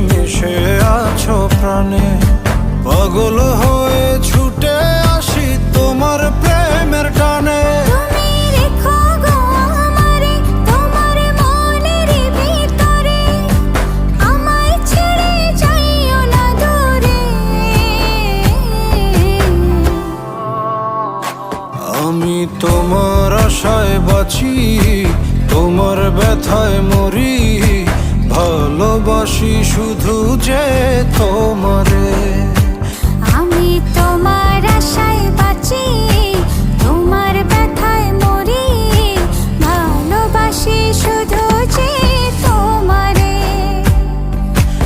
মিশে আছো প্রাণে। পাগল হয়ে ছুটে আসি তোমার প্রেমের টানে। তুমি রেখো গো আমারে তোমার মনের ভিতরে, আমায় ছেড়ে যাইও না দূরে। আমি তোমার আশায় বাঁচি, তোমার ব্যথায় মরি, ভালোবাসি শুধু যে তোমারে।